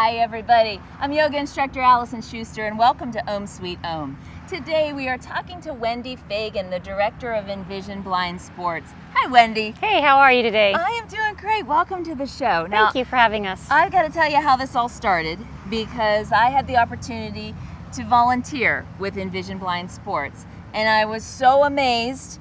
Hi everybody, I'm yoga instructor Alison Schuster and welcome to Om Sweet Om. Today we are talking to Wendy Fagan, the director of ENVISION Blind Sports. Hi Wendy. Hey, how are you today? I am doing great. Welcome to the show. Thank you for having us. I've got to tell you how this all started because I had the opportunity to volunteer with ENVISION Blind Sports and I was so amazed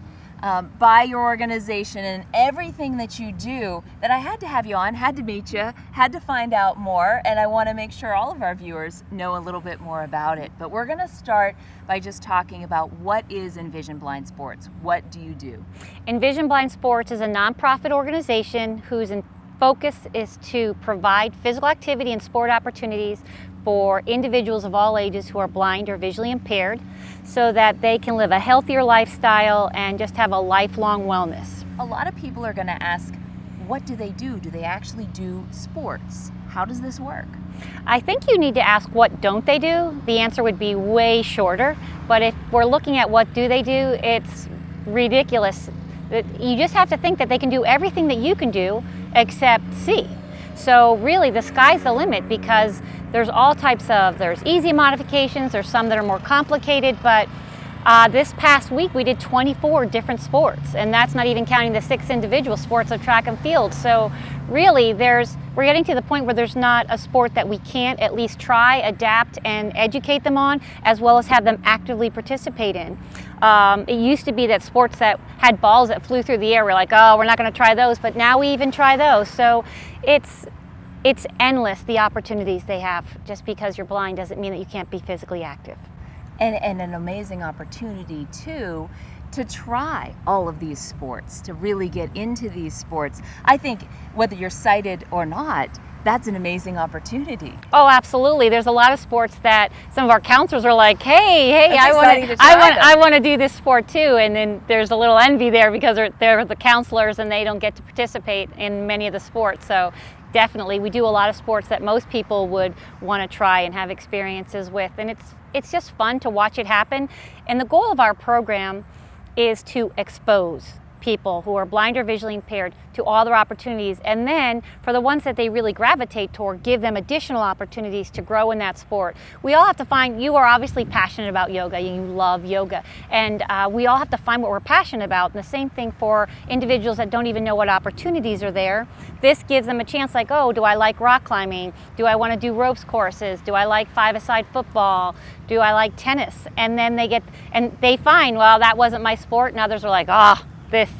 by your organization and everything that you do that I had to have you on, had to meet you, had to find out more, and I want to make sure all of our viewers know a little bit more about it. But we're going to start by just talking about what is ENVISION Blind Sports. What do you do? ENVISION Blind Sports is a nonprofit organization whose focus is to provide physical activity and sport opportunities for individuals of all ages who are blind or visually impaired so that they can live a healthier lifestyle and just have a lifelong wellness. A lot of people are going to ask, what do they do? Do they actually do sports? How does this work? I think you need to ask what don't they do. The answer would be way shorter, but if we're looking at what do they do, it's ridiculous. You just have to think that they can do everything that you can do except see. So really the sky's the limit because there's all types of, there's easy modifications, there's some that are more complicated, but this past week we did 24 different sports, and that's not even counting the 6 individual sports of track and field. So really we're getting to the point where there's not a sport that we can't at least try, adapt, and educate them on, as well as have them actively participate in. It used to be that sports that had balls that flew through the air, we're like, oh, we're not going to try those, but now we even try those. So it's endless, the opportunities they have. Just because you're blind doesn't mean that you can't be physically active. And an amazing opportunity too to try all of these sports, to really get into these sports. I think whether you're sighted or not, that's an amazing opportunity. Oh, absolutely. There's a lot of sports that some of our counselors are like, hey, I want to do this sport too. And then there's a little envy there because they're the counselors and they don't get to participate in many of the sports. So definitely, we do a lot of sports that most people would want to try and have experiences with. And it's just fun to watch it happen. And the goal of our program is to expose people who are blind or visually impaired to all their opportunities, and then for the ones that they really gravitate toward, give them additional opportunities to grow in that sport. We all have to find, you are obviously passionate about yoga, you love yoga, and we all have to find what we're passionate about. And the same thing for individuals that don't even know what opportunities are there. This gives them a chance, like, oh, do I like rock climbing? Do I want to do ropes courses? Do I like five-a-side football? Do I like tennis? And then they find, well, that wasn't my sport, and others are like, ah, this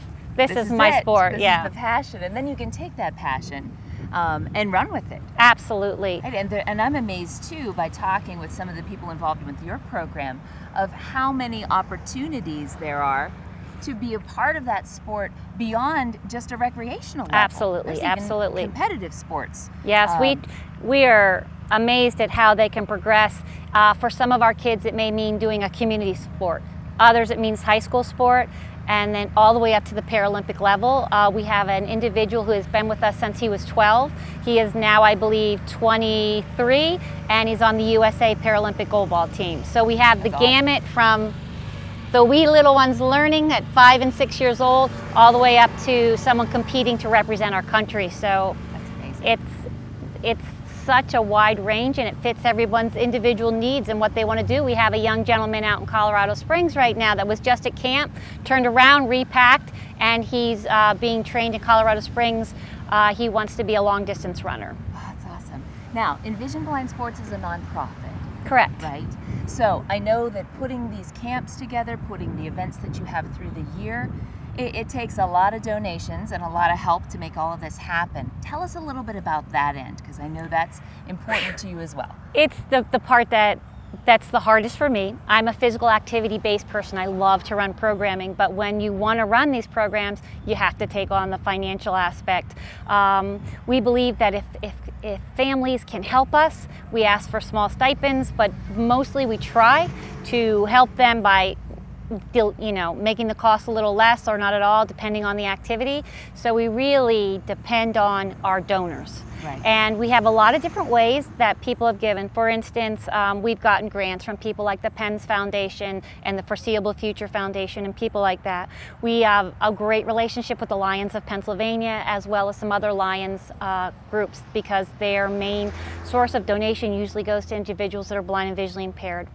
is my sport. This is the passion, and then you can take that passion and run with it. Absolutely. Right? And I'm amazed too by talking with some of the people involved with your program of how many opportunities there are to be a part of that sport beyond just a recreational level. Absolutely, absolutely. Competitive sports. Yes, we are amazed at how they can progress. For some of our kids, it may mean doing a community sport. Others, it means high school sport. And then all the way up to the Paralympic level. We have an individual who has been with us since he was 12. He is now, I believe, 23, and he's on the USA Paralympic goalball team. So we have the gamut from the wee little ones learning at 5 and 6 years old, all the way up to someone competing to represent our country. So that's amazing. It's such a wide range, and it fits everyone's individual needs and what they want to do. We have a young gentleman out in Colorado Springs right now that was just at camp, turned around, repacked, and he's being trained in Colorado Springs. He wants to be a long distance runner. Oh, that's awesome. Now, ENVISION Blind Sports is a nonprofit. Correct. Right? So I know that putting these camps together, putting the events that you have through the year, it takes a lot of donations and a lot of help to make all of this happen. Tell us a little bit about that end, because I know that's important to you as well. It's the part that's the hardest for me. I'm a physical activity-based person. I love to run programming, but when you want to run these programs, you have to take on the financial aspect. We believe that if families can help us, we ask for small stipends, but mostly we try to help them by making the cost a little less or not at all, depending on the activity. So we really depend on our donors. Right. And we have a lot of different ways that people have given. For instance, we've gotten grants from people like the Penn's Foundation and the Foreseeable Future Foundation and people like that. We have a great relationship with the Lions of Pennsylvania as well as some other Lions groups, because their main source of donation usually goes to individuals that are blind and visually impaired.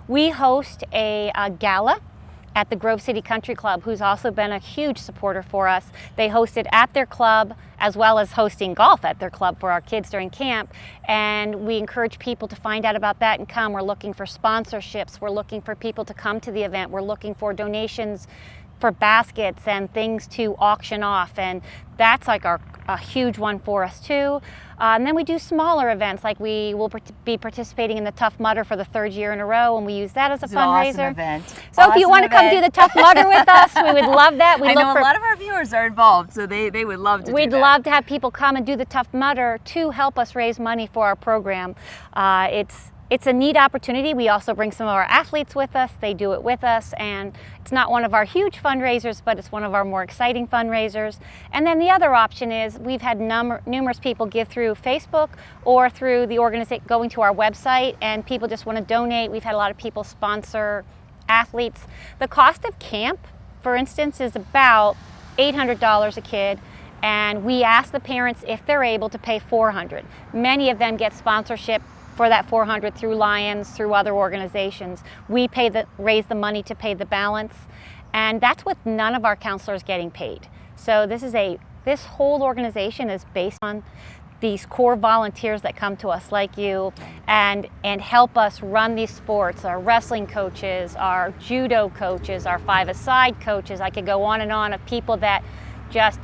We host a gala at the Grove City Country Club, who's also been a huge supporter for us. They host it at their club, as well as hosting golf at their club for our kids during camp. And we encourage people to find out about that and come. We're looking for sponsorships. We're looking for people to come to the event. We're looking for donations for baskets and things to auction off. And that's like a huge one for us too. And then we do smaller events, like we will be participating in the Tough Mudder for the 3rd year in a row, and we use that as a fundraiser. Awesome event. So if you want to come do the Tough Mudder with us, we would love that. I know a lot of our viewers are involved, so they would love to do that. We'd love to have people come and do the Tough Mudder to help us raise money for our program. It's a neat opportunity. We also bring some of our athletes with us. They do it with us, and it's not one of our huge fundraisers, but it's one of our more exciting fundraisers. And then the other option is we've had numerous people give through Facebook or through the organization, going to our website, and people just want to donate. We've had a lot of people sponsor athletes. The cost of camp, for instance, is about $800 a kid. And we ask the parents if they're able to pay $400. Many of them get sponsorship for that $400 through Lions, through other organizations. We raise the money to pay the balance, and that's with none of our counselors getting paid. So this whole organization is based on these core volunteers that come to us like you and help us run these sports. Our wrestling coaches, our judo coaches, our five-a-side coaches. I could go on and on of people that just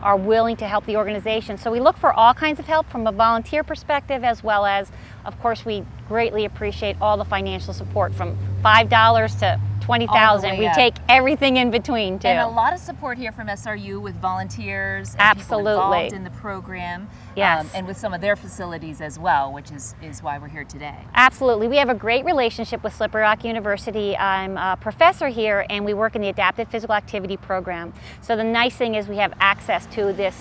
are willing to help the organization. So we look for all kinds of help from a volunteer perspective, as well as, of course, we greatly appreciate all the financial support from $5 to $20,000. We take everything in between too. And a lot of support here from SRU with volunteers and Absolutely. people involved in the program. Yes. And with some of their facilities as well, which is why we're here today. Absolutely. We have a great relationship with Slippery Rock University. I'm a professor here, and we work in the Adaptive Physical Activity program. So the nice thing is we have access to this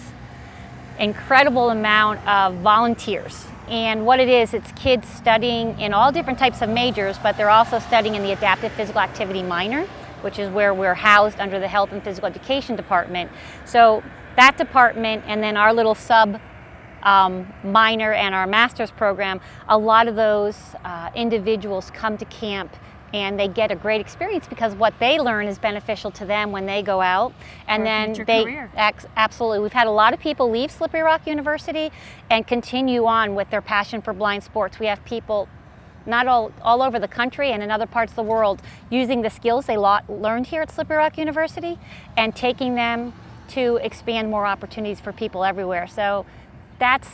incredible amount of volunteers. And what it is, it's kids studying in all different types of majors, but they're also studying in the Adaptive Physical Activity minor, which is where we're housed under the Health and Physical Education department. So that department, and then our little sub minor and our master's program, a lot of those individuals come to camp and they get a great experience because what they learn is beneficial to them when they go out. And then absolutely. We've had a lot of people leave Slippery Rock University and continue on with their passion for blind sports. We have people not all over the country and in other parts of the world using the skills they learned here at Slippery Rock University and taking them to expand more opportunities for people everywhere. So that's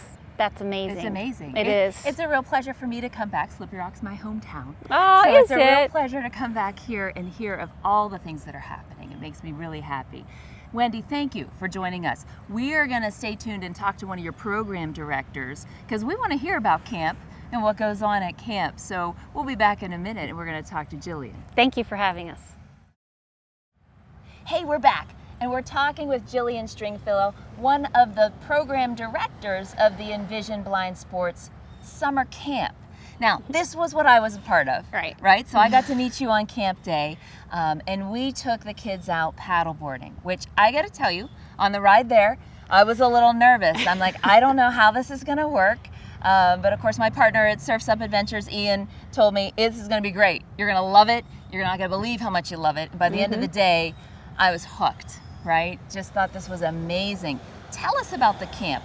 amazing. It's amazing. It is. It's a real pleasure for me to come back. Slippery Rock's my hometown. Oh, so is it's a real pleasure to come back here and hear of all the things that are happening. It makes me really happy. Wendy, thank you for joining us. We are going to stay tuned and talk to one of your program directors because we want to hear about camp and what goes on at camp. So we'll be back in a minute and we're going to talk to Jillian. Thank you for having us. Hey, we're back. And we're talking with Jillian Stringfellow, one of the program directors of the ENVISION Blind Sports Summer Camp. Now, this was what I was a part of, right? So I got to meet you on camp day, and we took the kids out paddleboarding, which I got to tell you, on the ride there, I was a little nervous. I'm like, I don't know how this is going to work. But of course, my partner at Surf's Up Adventures, Ian, told me, this is going to be great. You're going to love it. You're not going to believe how much you love it. And by the end of the day, I was hooked. Right? Just thought this was amazing. Tell us about the camp.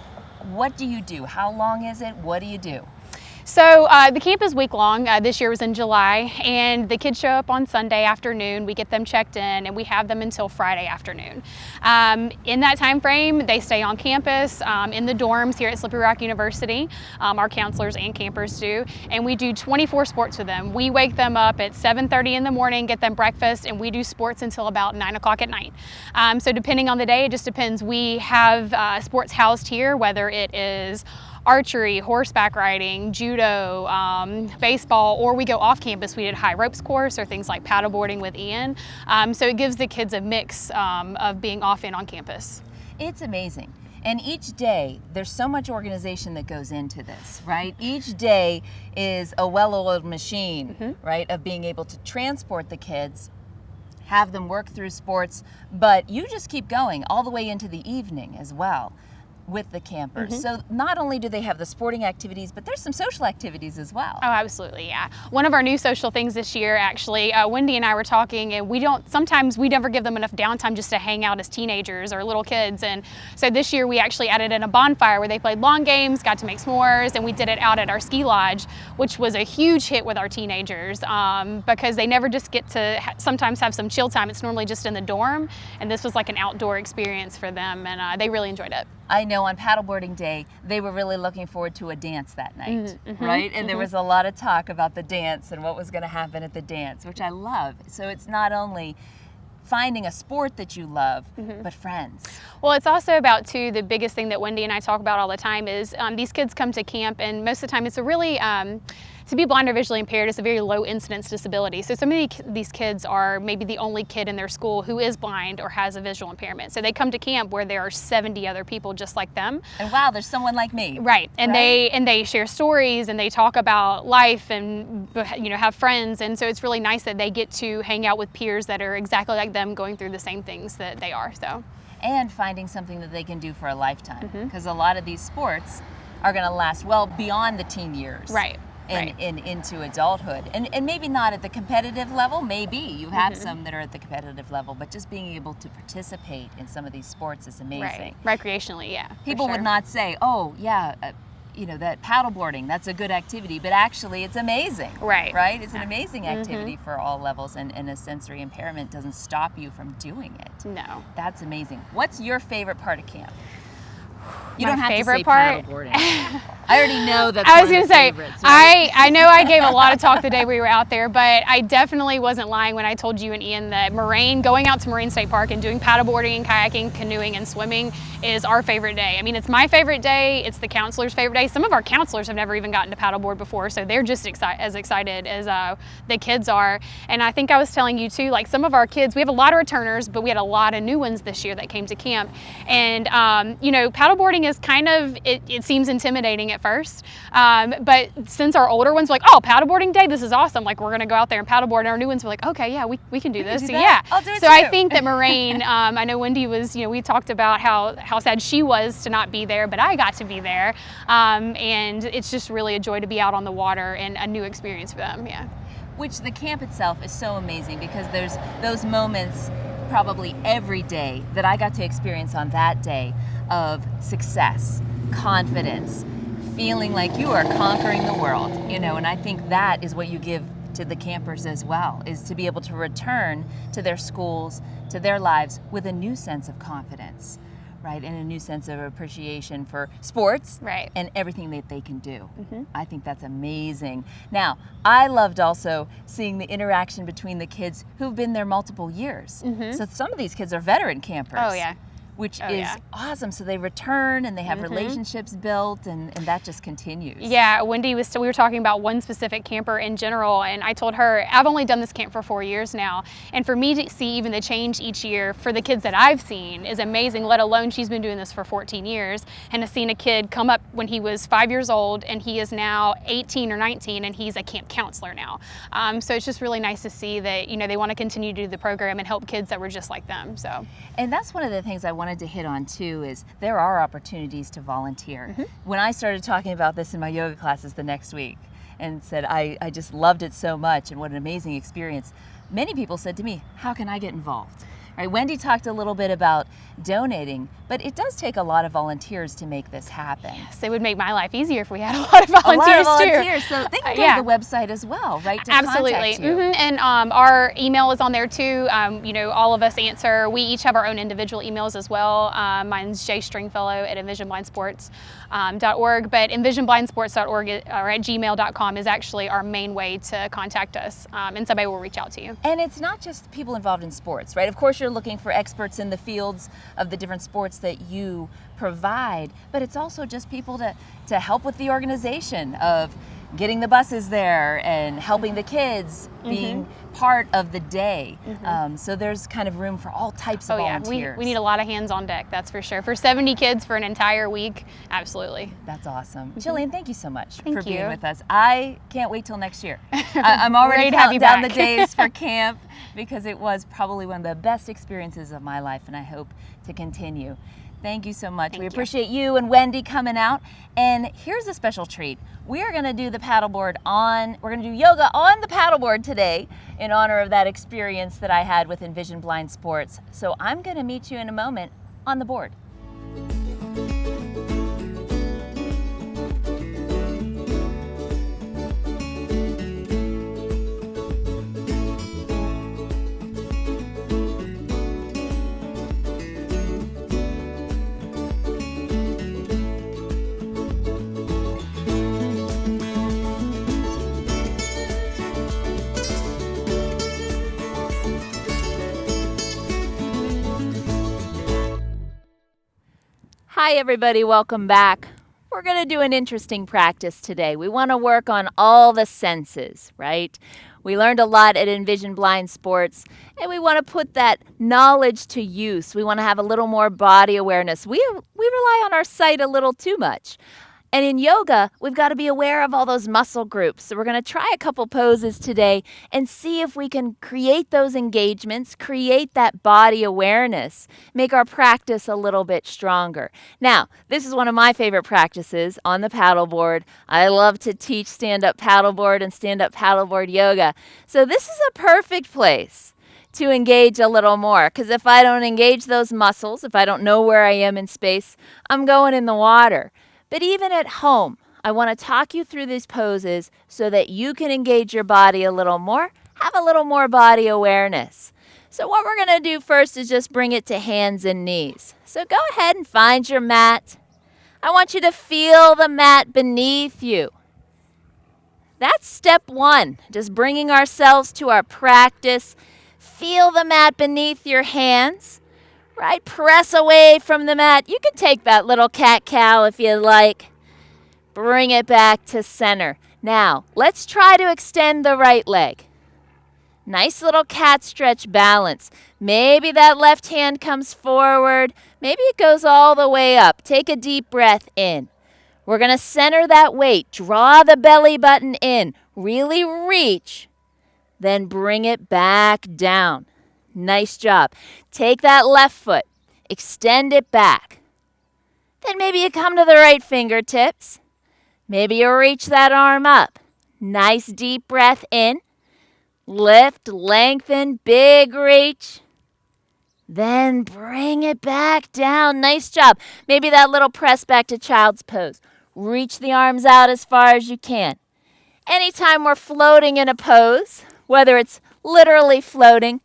What do you do? How long is it? What do you do? So the camp is week long. This year was in July, and the kids show up on Sunday afternoon. We get them checked in, and we have them until Friday afternoon. In that time frame, they stay on campus in the dorms here at Slippery Rock University. Our counselors and campers do, and we do 24 sports with them. We wake them up at 7:30 in the morning, get them breakfast, and we do sports until about 9 o'clock at night. So depending on the day, it just depends. We have sports housed here, whether it is archery, horseback riding, judo, baseball, or we go off campus. We did high ropes course or things like paddleboarding with Ian. So it gives the kids a mix of being off and on campus. It's amazing. And each day, there's so much organization that goes into this, right? Each day is a well-oiled machine, right, of being able to transport the kids, have them work through sports, but you just keep going all the way into the evening as well with the campers. So not only do they have the sporting activities, but there's some social activities as well. Oh, absolutely, yeah. One of our new social things this year, actually, Wendy and I were talking, and sometimes we never give them enough downtime just to hang out as teenagers or little kids. And so this year we actually added in a bonfire where they played lawn games, got to make s'mores, and we did it out at our ski lodge, which was a huge hit with our teenagers because they never just get to sometimes have some chill time. It's normally just in the dorm, and this was like an outdoor experience for them, and they really enjoyed it. I know on paddleboarding day, they were really looking forward to a dance that night, right? And there was a lot of talk about the dance and what was going to happen at the dance, which I love. So it's not only finding a sport that you love, but friends. Well, it's also about, too, the biggest thing that Wendy and I talk about all the time is these kids come to camp, and most of the time it's a really, to be blind or visually impaired is a very low incidence disability. So some of these kids are maybe the only kid in their school who is blind or has a visual impairment. So they come to camp where there are 70 other people just like them. And wow, there's someone like me. Right. And they share stories and they talk about life and have friends. And so it's really nice that they get to hang out with peers that are exactly like them, going through the same things that they are. So. And finding something that they can do for a lifetime, because a lot of these sports are going to last well beyond the teen years. Right. And into adulthood. And maybe not at the competitive level, maybe. You have some that are at the competitive level, but just being able to participate in some of these sports is amazing. Right. Recreationally, yeah. People would not say, oh, yeah, that paddleboarding, that's a good activity, but actually it's amazing. Right. Right? It's an amazing activity for all levels, and a sensory impairment doesn't stop you from doing it. No. That's amazing. What's your favorite part of camp? You My don't have favorite to say part? paddleboarding. I already know that's I was going to say, favorites, right? I know I gave a lot of talk the day we were out there, but I definitely wasn't lying when I told you and Ian that going out to Marine State Park and doing paddleboarding, kayaking, canoeing, and swimming is our favorite day. I mean, it's my favorite day. It's the counselors' favorite day. Some of our counselors have never even gotten to paddleboard before, so they're just as excited as the kids are. And I think I was telling you too, like some of our kids, we have a lot of returners, but we had a lot of new ones this year that came to camp. And paddleboarding is kind of, it seems intimidating at first. But since our older ones were like, oh, paddleboarding day, this is awesome. Like, we're going to go out there and paddleboard. And our new ones were like, okay, yeah, we can do this. So, yeah. I'll do it so too. I think that Moraine, I know Wendy was, we talked about how sad she was to not be there, but I got to be there. And it's just really a joy to be out on the water and a new experience for them. Yeah. Which the camp itself is so amazing, because there's those moments probably every day that I got to experience on that day of success, confidence, feeling like you are conquering the world, and I think that is what you give to the campers as well, is to be able to return to their schools, to their lives with a new sense of confidence, right, and a new sense of appreciation for sports, right, and everything that they can do. I think that's amazing. Now, I loved also seeing the interaction between the kids who've been there multiple years. So some of these kids are veteran campers. Oh, yeah. Which is awesome. So they return and they have relationships built, and that just continues. Yeah, Wendy we were talking about one specific camper in general, and I told her, I've only done this camp for 4 years now, and for me to see even the change each year for the kids that I've seen is amazing, let alone she's been doing this for 14 years, and has seen a kid come up when he was 5 years old, and he is now 18 or 19, and he's a camp counselor now. So it's just really nice to see that, they want to continue to do the program and help kids that were just like them. So. And that's one of the things I wanted to hit on too, is there are opportunities to volunteer. When I started talking about this in my yoga classes the next week and said I just loved it so much and what an amazing experience, many people said to me, how can I get involved? Right, Wendy talked a little bit about donating, but it does take a lot of volunteers to make this happen. Yes, it would make my life easier if we had a lot of volunteers, too. So they can go to the website as well, right? To Absolutely. contact you. And our email is on there too. All of us answer. We each have our own individual emails as well. Mine's jstringfellow@envisionblindsports.org, but envisionblindsports.org or at gmail.com is actually our main way to contact us, and somebody will reach out to you. And it's not just people involved in sports, right? Of course, you're looking for experts in the fields of the different sports that you provide, but it's also just people to help with the organization of getting the buses there and helping the kids, being part of the day. So there's kind of room for all types of volunteers. We need a lot of hands on deck, that's for sure. For 70 kids for an entire week, absolutely. That's awesome. Jillian, thank you so much Thank for being you. with us. I can't wait till next year. I'm already counting down the days for camp because it was probably one of the best experiences of my life, and I hope to continue. Thank you so much. We appreciate you and Wendy coming out. And here's a special treat. We are going to do the paddleboard we're going to do yoga on the paddleboard today in honor of that experience that I had with ENVISION Blind Sports. So I'm going to meet you in a moment on the board. Hi everybody, welcome back. We're going to do an interesting practice today. We want to work on all the senses, right? We learned a lot at ENVISION Blind Sports, and we want to put that knowledge to use. We want to have a little more body awareness. We rely on our sight a little too much. And in yoga, we've got to be aware of all those muscle groups. So we're going to try a couple poses today and see if we can create those engagements, create that body awareness, make our practice a little bit stronger. Now, this is one of my favorite practices on the paddleboard. I love to teach stand-up paddleboard and stand-up paddleboard yoga. So this is a perfect place to engage a little more, because if I don't engage those muscles, if I don't know where I am in space, I'm going in the water. But even at home, I want to talk you through these poses so that you can engage your body a little more, have a little more body awareness. So what we're going to do first is just bring it to hands and knees. So go ahead and find your mat. I want you to feel the mat beneath you. That's step one, just bringing ourselves to our practice. Feel the mat beneath your hands. Right, press away from the mat. You can take that little cat-cow if you like. Bring it back to center. Now, let's try to extend the right leg. Nice little cat stretch balance. Maybe that left hand comes forward. Maybe it goes all the way up. Take a deep breath in. We're going to center that weight. Draw the belly button in. Really reach. Then bring it back down. Nice job. Take that left foot, extend it back. Then maybe you come to the right fingertips. Maybe you reach that arm up. Nice deep breath in. Lift, lengthen, big reach. Then bring it back down. Nice job. Maybe that little press back to child's pose. Reach the arms out as far as you can. Anytime we're floating in a pose, whether it's literally floating,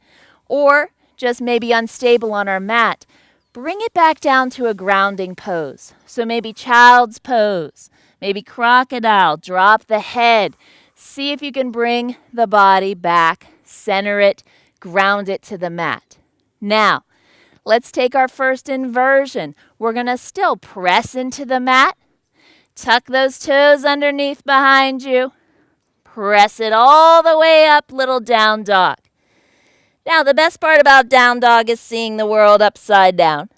or just maybe unstable on our mat, bring it back down to a grounding pose. So maybe child's pose, maybe crocodile, drop the head. See if you can bring the body back, center it, ground it to the mat. Now, let's take our first inversion. We're going to still press into the mat, tuck those toes underneath behind you, press it all the way up, little down dog. Now, the best part about down dog is seeing the world upside down.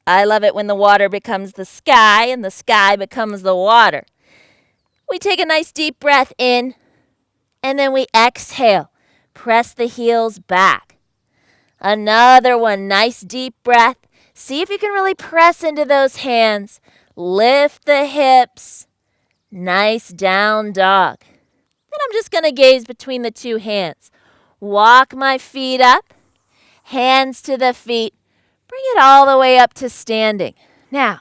I love it when the water becomes the sky and the sky becomes the water. We take a nice deep breath in, and then we exhale. Press the heels back. Another one, nice deep breath. See if you can really press into those hands. Lift the hips. Nice down dog. Then I'm just going to gaze between the two hands. Walk my feet up, hands to the feet, bring it all the way up to standing. Now,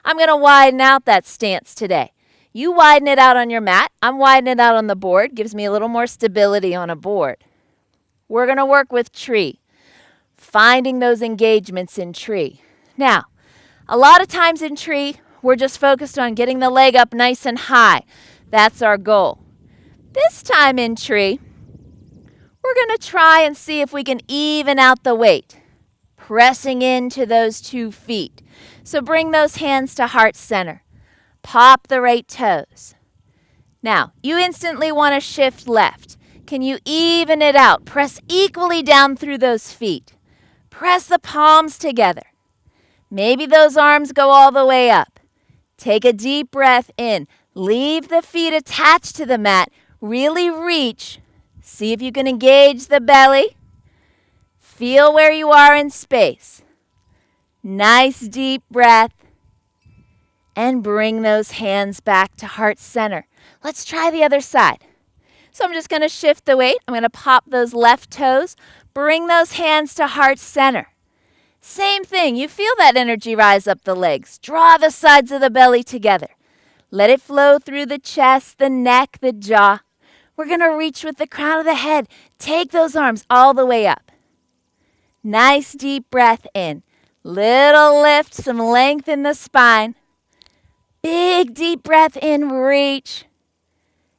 I'm going to widen out that stance today. You widen it out on your mat, I'm widening it out on the board, gives me a little more stability on a board. We're going to work with tree, finding those engagements in tree. Now, a lot of times in tree, we're just focused on getting the leg up nice and high. That's our goal. This time in tree, we're going to try and see if we can even out the weight. pressing into those 2 feet. So bring those hands to heart center. Pop the right toes. Now, you instantly want to shift left. Can you even it out? Press equally down through those feet. Press the palms together. Maybe those arms go all the way up. Take a deep breath in. Leave the feet attached to the mat. Really reach. See if you can engage the belly. Feel where you are in space. Nice deep breath. And bring those hands back to heart center. Let's try the other side. So I'm just going to shift the weight. I'm going to pop those left toes. Bring those hands to heart center. Same thing. You feel that energy rise up the legs. Draw the sides of the belly together. Let it flow through the chest, the neck, the jaw. We're going to reach with the crown of the head. Take those arms all the way up. Nice deep breath in. Little lift, some length in the spine. Big deep breath in, reach.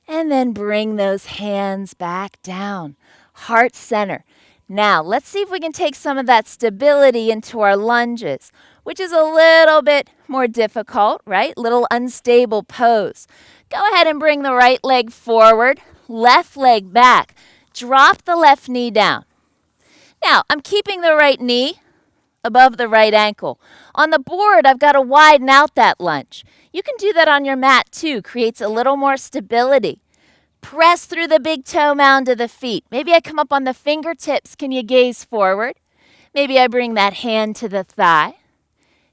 And then bring those hands back down. Heart center. Now, let's see if we can take some of that stability into our lunges, which is a little bit more difficult, right? Little unstable pose. Go ahead and bring the right leg forward, left leg back. Drop the left knee down. Now, I'm keeping the right knee above the right ankle. On the board, I've got to widen out that lunge. You can do that on your mat too. Creates a little more stability. Press through the big toe mound of the feet. Maybe I come up on the fingertips. Can you gaze forward? Maybe I bring that hand to the thigh.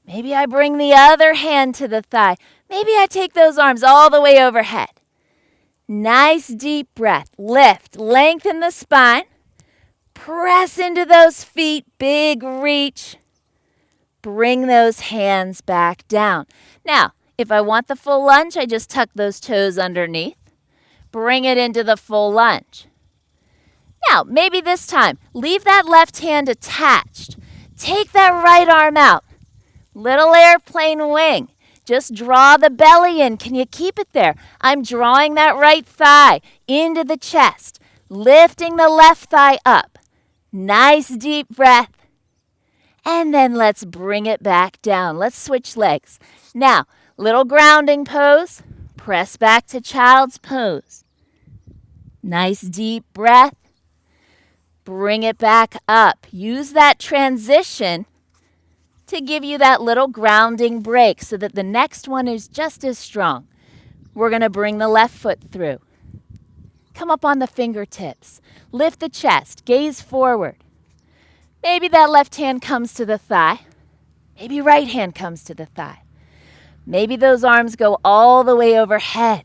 Maybe I bring the other hand to the thigh. Maybe I take those arms all the way overhead. Nice deep breath. Lift. Lengthen the spine. Press into those feet. Big reach. Bring those hands back down. Now, if I want the full lunge, I just tuck those toes underneath. Bring it into the full lunge. Now, maybe this time, leave that left hand attached. Take that right arm out. Little airplane wing. Just draw the belly in. Can you keep it there? I'm drawing that right thigh into the chest. Lifting the left thigh up. Nice deep breath. And then let's bring it back down. Let's switch legs. Now, little grounding pose. Press back to child's pose. Nice deep breath. Bring it back up. Use that transition to give you that little grounding break so that the next one is just as strong. We're going to bring the left foot through. Come up on the fingertips. Lift the chest. Gaze forward. Maybe that left hand comes to the thigh. Maybe right hand comes to the thigh. Maybe those arms go all the way overhead.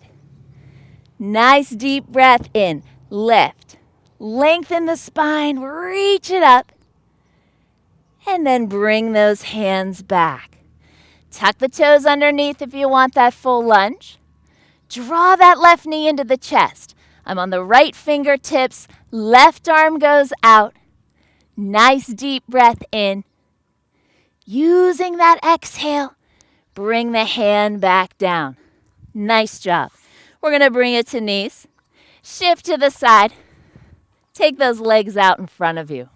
Nice deep breath in. Lift. Lengthen the spine. Reach it up. And then bring those hands back. Tuck the toes underneath if you want that full lunge. Draw that left knee into the chest. I'm on the right fingertips. Left arm goes out. Nice deep breath in. Using that exhale, bring the hand back down. Nice job. We're going to bring it to knees. Shift to the side. Take those legs out in front of you.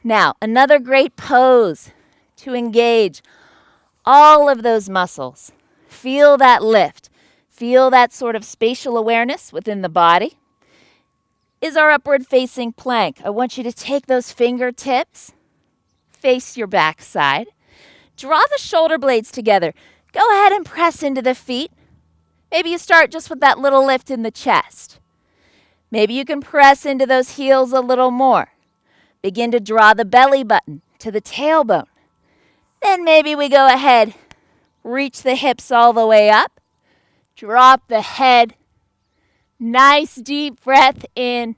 Now, another great pose to engage all of those muscles. Feel that lift. Feel that sort of spatial awareness within the body. Is our upward facing plank. I want you to take those fingertips, face your backside. Draw the shoulder blades together. Go ahead and press into the feet. Maybe you start just with that little lift in the chest. Maybe you can press into those heels a little more. Begin to draw the belly button to the tailbone. Then maybe we go ahead, reach the hips all the way up. Drop the head. Nice deep breath in.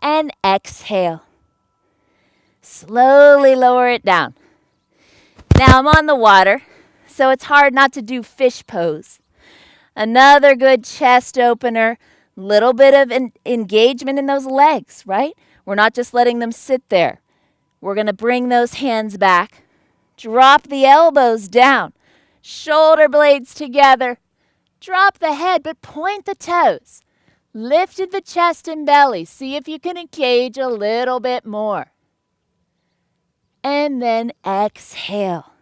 And exhale. Slowly lower it down. Now I'm on the water, so it's hard not to do fish pose. Another good chest opener. Little bit of engagement in those legs, right? We're not just letting them sit there. We're going to bring those hands back. Drop the elbows down. Shoulder blades together. Drop the head, but point the toes. Lifted the chest and belly. See if you can engage a little bit more. And then exhale.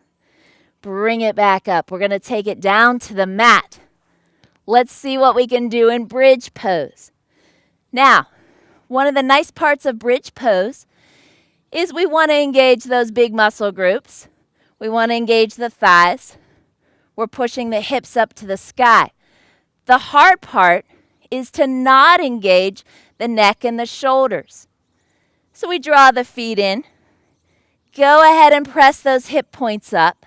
Bring it back up. We're going to take it down to the mat. Let's see what we can do in bridge pose. Now, one of the nice parts of bridge pose is we want to engage those big muscle groups. We want to engage the thighs. We're pushing the hips up to the sky. The hard part is to not engage the neck and the shoulders. So we draw the feet in. Go ahead and press those hip points up,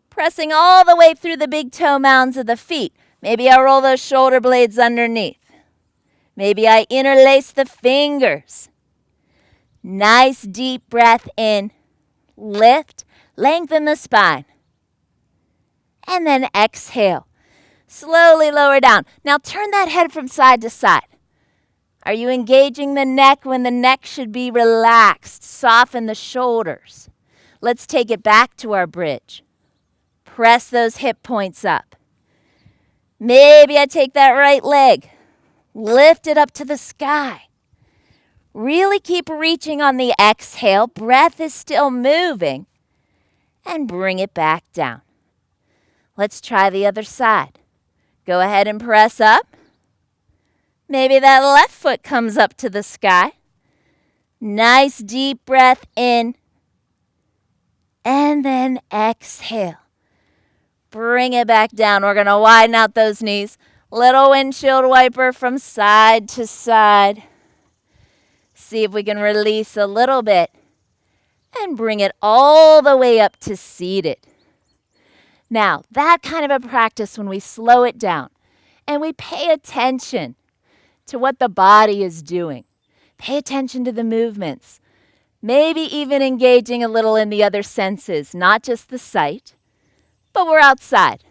pressing all the way through the big toe mounds of the feet. Maybe I roll those shoulder blades underneath. Maybe I interlace the fingers. Nice deep breath in. Lift, lengthen the spine. And then exhale. Slowly lower down. Now turn that head from side to side. Are you engaging the neck when the neck should be relaxed? Soften the shoulders. Let's take it back to our bridge. Press those hip points up. Maybe I take that right leg. Lift it up to the sky. Really keep reaching on the exhale. Breath is still moving. And bring it back down. Let's try the other side. Go ahead and press up. Maybe that left foot comes up to the sky. Nice deep breath in. And then exhale. Bring it back down. We're going to widen out those knees. Little windshield wiper from side to side. See if we can release a little bit. And bring it all the way up to seated. Now, that kind of a practice when we slow it down and we pay attention to what the body is doing. Pay attention to the movements. Maybe even engaging a little in the other senses, not just the sight, but we're outside.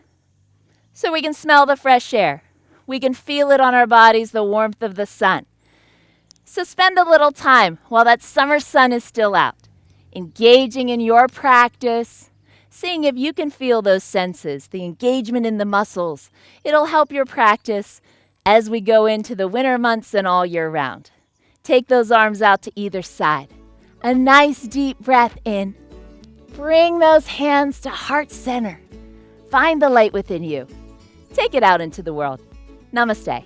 So we can smell the fresh air. We can feel it on our bodies, the warmth of the sun. So spend a little time while that summer sun is still out, engaging in your practice, seeing if you can feel those senses, the engagement in the muscles. It'll help your practice as we go into the winter months and all year round. Take those arms out to either side. A nice deep breath in. Bring those hands to heart center. Find the light within you. Take it out into the world. Namaste.